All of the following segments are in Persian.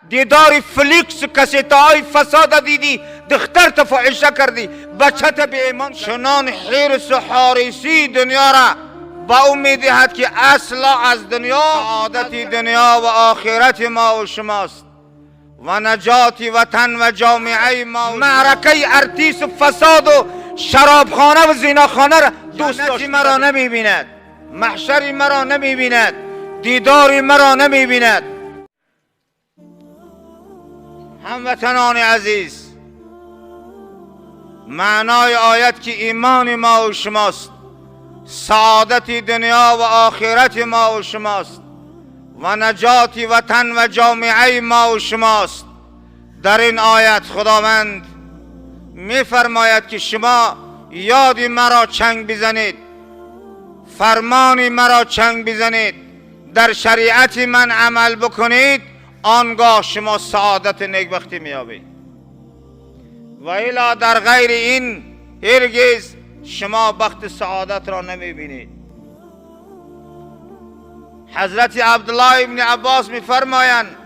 دیدار فلیکس کسیته های فساد دیدی، دخترت فاحشه کردی، بچت به ایمان. چنان حرص و حاریصی دنیا را با او میدهد که اصلا از دنیا سعادت دنیا و آخرت ما و شماست و نجات وطن و جامعه ما. معرکه ارتیس و فساد و شرابخانه و زیناخانه را دوست داشت. مرا نمیبیند، محشری مرا نمیبیند، دیداری مرا نمیبیند. هموطنان عزیز، معنای آیت که ایمان ما و شماست، سعادت دنیا و آخرت ما و شماست و نجات وطن و جامعه ما و شماست. در این آیت خداوند میفرماید که شما یادی مرا چنگ بزنید، فرمانی مرا چنگ بزنید، در شریعت من عمل بکنید، آنگاه شما سعادت نیکبختی میابید. و الا در غیر این هرگز شما بخت سعادت را نمیبینید. حضرت عبدالله ابن عباس میفرمایند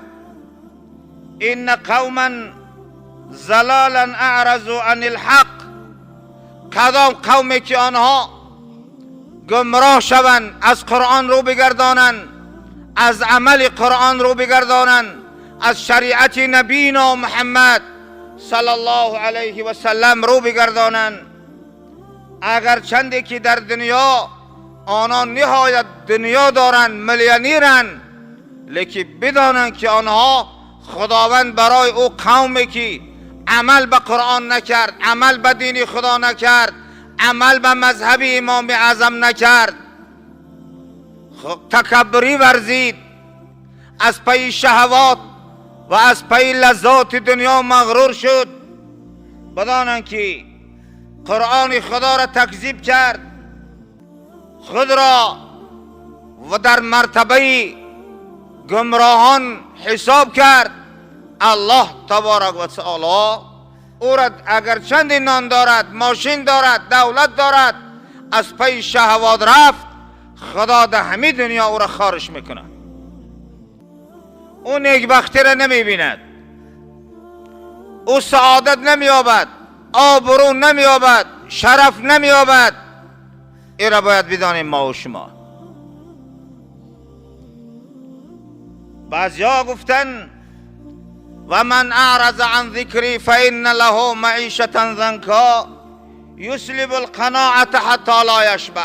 این قوما ضلالا اعرضوا عن الحق، کدام قومی که آنها گمراه شوند، از قرآن رو بگردانند، از عمل قرآن رو بگردانند، از شریعت نبینا محمد صلی الله علیه و سلم رو بگردانند، اگر چندی که در دنیا آنها نهایت دنیا دارند، میلیونیرند، لیکن بدانند که آنها خداوند برای او قومی که عمل به قرآن نکرد، عمل به دین خدا نکرد، عمل به مذهب امام اعظم نکرد، تکبری ورزید، از پی شهوات و از پی لذات دنیا مغرور شد، بدانند که قرآن خدا را تکذیب کرد، خود را و در مرتبه گمراهان حساب کرد. الله تبارک و تعالی او را اگر چند نان دارد، ماشین دارد، دولت دارد، از پی شهوات رفت، خدا در همه دنیا او را خارج میکند. او نیکبختی را نمیبیند، او سعادت نمییابد، آبرو نمییابد، شرف نمییابد. این را باید بدانیم ما و شما. بعضیا گفتن و من اعرض عن ذکری فإن له معیشة ضنکا یسلب القناعة حتی لا یشبع.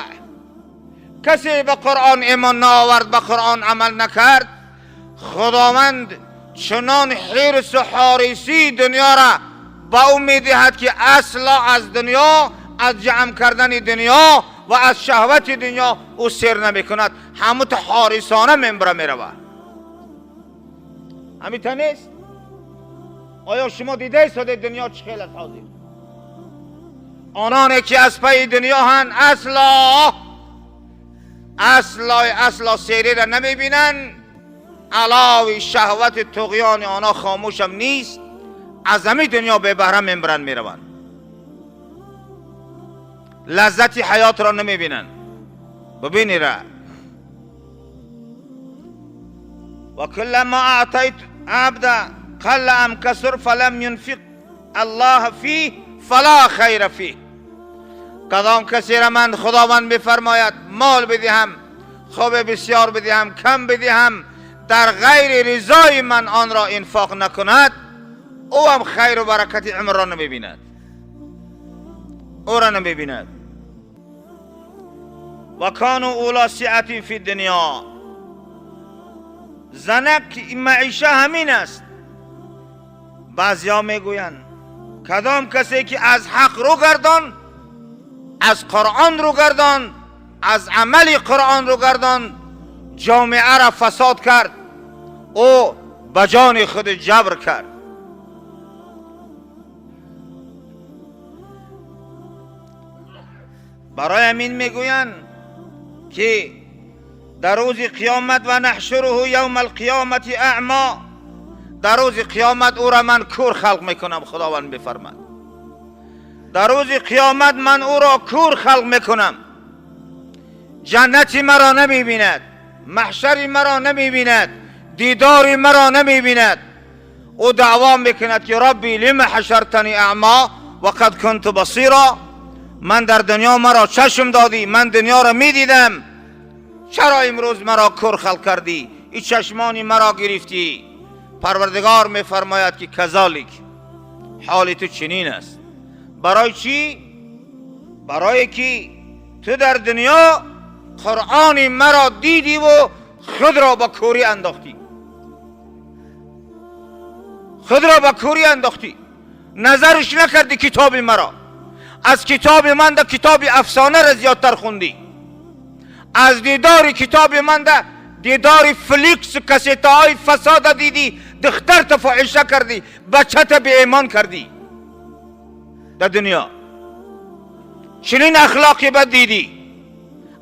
کسی به قرآن ایمان نآورد، به قرآن عمل نکرد، خداوند چنان حرص و حاریصی دنیا را با او میدهد که اصلا از دنیا، از جمع کردن دنیا و از شهوت دنیا او سیر نمی کند، همون حاریصانه منبره می رود. همیتا نیست؟ آیا شما دیده اید دنیا چه خیلی حاضر؟ آنانی که از پی دنیا هن اصلا سیری را نمی بینن، علاوه شهوت طغیان آنها خاموش هم نیست، از همه دنیا به بهره منبرن می روند، لذت حیات را نمی بینن. ببینی را و کلما اعطیت عبد قل ام کسر فلم ينفق الله فيه فلا خیر فيه. کدام کسی را من خداوند بفرماید مال بدهم، خوب بسیار بدهم، کم بدهم، در غیر رضای من آن را انفاق نکند، او هم خیر و برکت عمر را نمیبیند، او را نمیبیند. و کانوا اولی سعة فی الدنیا، زنک معیشه همین است. بعضیا میگویند کدام کسی که از حق رو گردان، از قرآن رو گردان، از عمل قرآن رو گردان، جامعه را فساد کرد، او به جان خود جبر کرد. برای همین میگویند که در روز قیامت و نحشره یوم القیامت اعما، در روز قیامت او را من کور خلق میکنم. خداوند بفرماد در روز قیامت من او را کور خلق میکنم، جنتی مرا نمیبیند، محشری مرا نمیبیند، دیداری مرا نمیبیند. او دعوا میکند که ربی لم حشرتنی اعما و قد کنت بصیرا، من در دنیا مرا چشم دادی، من دنیا را میدیدم، چرا امروز مرا کر خلق کردی، این چشمانی مرا گرفتی؟ پروردگار میفرماید که کذالک، حال تو چنین است. برای چی؟ برای که تو در دنیا قرآن مرا دیدی و خود را به کوری انداختی، خود را به کوری انداختی، نظرش نکردی کتاب مرا. از کتاب من ده کتاب افسانه را زیادتر خوندی، از دیدار کتاب من ده دیدار فلیکس کسیته های فساد دیدی، دختر فاحشه کردی، بچه به ایمان کردی. در دنیا چنین اخلاقی بد دیدی.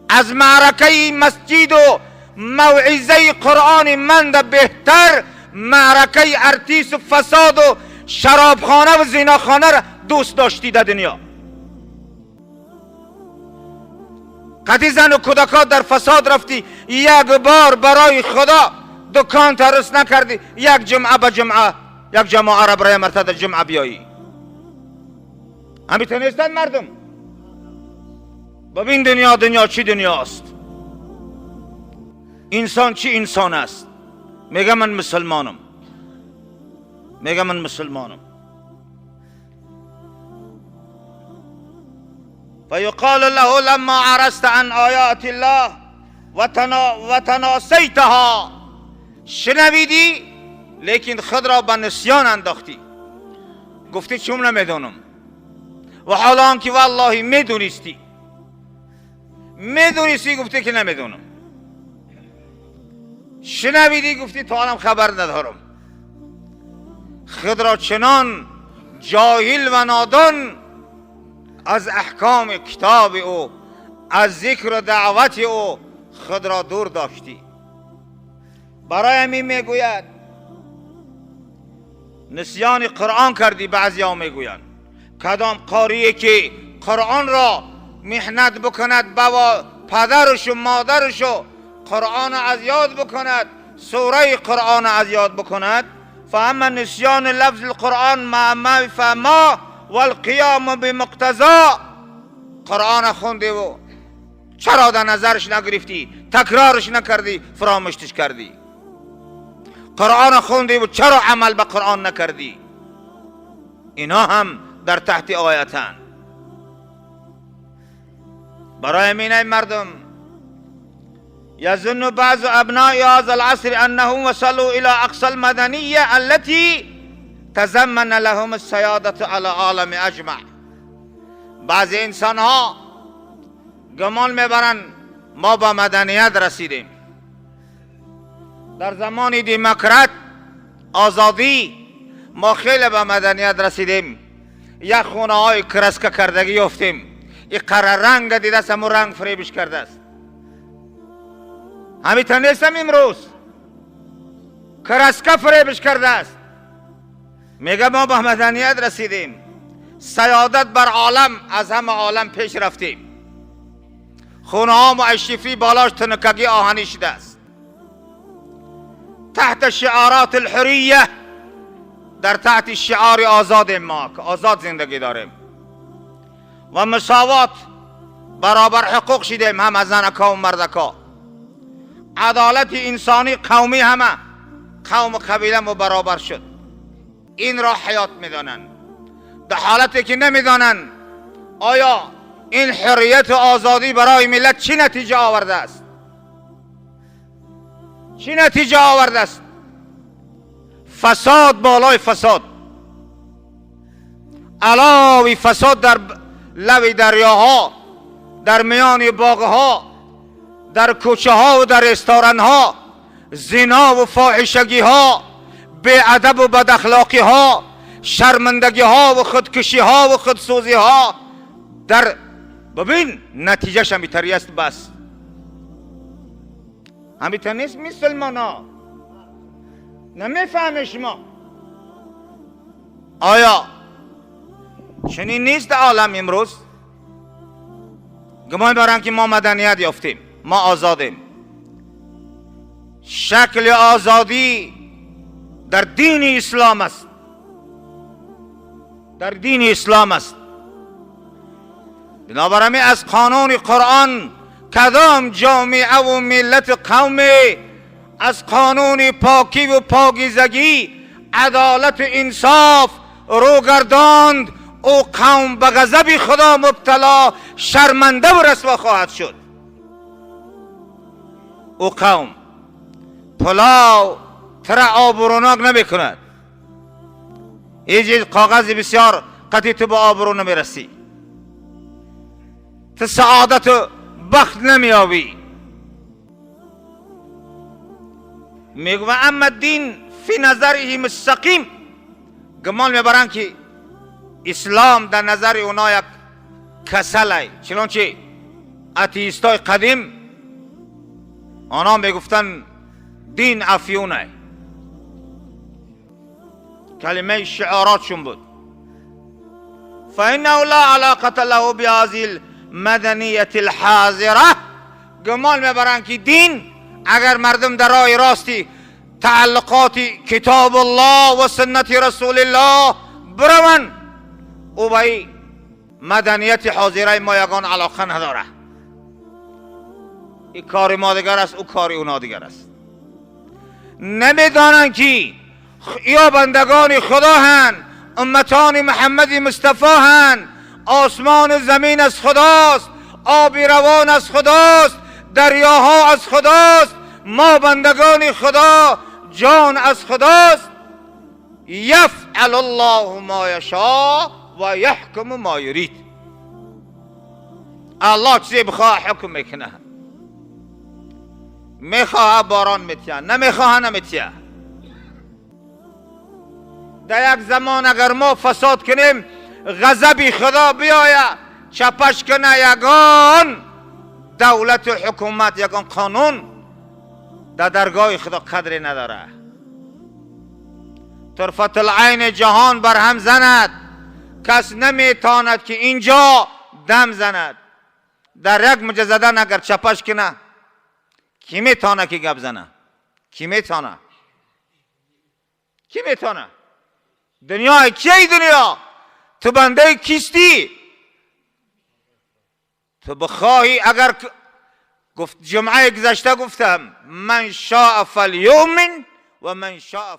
از معرکه مسجد و موعظه قرآن من ده بهتر معرکه ارتیس و فساد و شرابخانه و زیناخانه را دوست داشتی در دنیا. قدی زن و کودکان در فساد رفتی، یک بار برای خدا دکان ترس نکردی، یک جمعه به جمعه، یک جمعه را برای مرتد جمعه بیایی. همیشه نیستند مردم. ببین دنیا چی دنیاست، انسان چی انسان است. میگه من مسلمانم، میگه من مسلمانم. فیقال له لما عرضت عن آیات الله و تناسیتها، شنویدی لیکن خود را به نسیان انداختی، گفتی چون نمیدونم، و حالا که والله میدونستی گفتی که نمیدونم. شنویدی گفتی تا الان خبر ندارم. خود را چنان جاهل و نادان از احکام کتاب او، از ذکر و دعوت او خود را دور داشتی. برای همین میگوید نسیان قرآن کردی. بعضی ها میگویند کدام قاریه که قرآن را محنت بکند، بابا پدرش و مادرش قرآن از یاد بکند، سوره قرآن از یاد بکند، فاما نسیان لفظ القرآن مع ما فما والقیام بمقتضا. قرآن خوندی و چرا در نظرش نگرفتی، تکرارش نکردی، فراموشش کردی. قرآن خوندی و چرا عمل به قرآن نکردی. اینا هم در تحت آیتن. برای همین مردم یظن بعض ابناء هذا العصر انهم وصلوا الى اقصى المدنیه التي تضمن لهم السیادة على العالم اجمع. بعض انسان ها گمان میبرن ما با مدنیت رسیدیم. در زمان دموکرات آزادی ما خیلی به مدنیت رسیدیم، یک خونه های کرسکه کردگی افتیم، این قرار رنگ دیده است، همون رنگ فریبش کرده است. همیتا نیستم امروز کرسکه فریبش کرده است. میگه ما به مدنیت رسیدیم، سیادت بر عالم، از همه عالم پیش رفتیم. خونه ها معشفی بالاش تنکگی آهنی شده است. تحت شعارات الحریه، در تحت شعار آزاد ما که آزاد زندگی داریم و مساوات، برابر حقوق شدیم، هم از زنکا و مردکا. عدالت انسانی قومی، همه قوم و قبیله ما برابر شد. این را حیات میدانن، در حالتی که نمیدانن آیا این حریت و آزادی برای ملت چی نتیجه آورده است. چی نتیجه آورده است؟ فساد بالای فساد، علاوه فساد در لب دریاها، در میان باغها، در کوچه ها و در رستوران ها، زنا و فاحشگی ها، بی‌ادب و بد اخلاقی ها، شرمندگی ها و خودکشی ها و خودسوزی ها. در ببین نتیجهش همیتری است. بس همیتر نیست مسلمان ها. نمیفهمی شما؟ آیا چنین نیست در عالم امروز؟ گمان برن که ما مدنیت یافتیم، ما آزادیم. شکل آزادی در دین اسلام است، در دین اسلام است. بنابراین از قانون قرآن کدام جامعه و ملت قومی از قانون پاکی و پاکیزگی، عدالت و انصاف رو گرداند، او قوم به غضب خدا مبتلا، شرمنده و رسوا خواهد شد. او قوم پلاو ترا آبروناک نمی کند. هیچ کاغذ بسیار قطعی تو به آبرو نمی رسی، تو سعادت و بخت نمی آوی. میگو اما دین فی نظره مستقیم، گمان میبرن که اسلام در نظر اونا یک کسل ای، چنانچه اتیستای قدیم آنها میگفتن دین افیون ای. کلمه شعاراتشون بود. فإنه لا علاقة له بهذه المدنیة الحاضرة. گمان میبرن که دین اگر مردم در راه راستی تعلقات کتاب الله و سنت رسول الله بروند، او به مدنیت حاضره ما یگان علاقه نداره. این کار ما دیگر است، او کار اونا دیگر است. نمیدانند که یا بندگان خدا هن، امتان محمد مصطفی هن، آسمان و زمین از خداست، آب روان از خداست، دریاها از خداست، ما بندگان خدا، جان از خداست. یفعل الله ما یشاء و یحکم ما یرید. الله چیزی بخواه حکم میکنه. میخواه باران میتیه، نمیخواه نمیتیه. در یک زمان اگر ما فساد کنیم، غضب خدا بیایه چپش کنه، یگان دولت و حکومت، یگان قانون در درگاه خدا قدری نداره. طرفت العین جهان بر هم زند، کس نمیتاند که اینجا دم زند. در یک مجزدن اگر چپش کنه، کی میتانه که گپ زنه؟ کی میتانه؟ کی میتانه؟ دنیا کیه؟ دنیا تو بنده کیستی؟ تو بخواهی، اگر گفت جمعه گذشته گفتم من شاء فلیؤمن و من شاء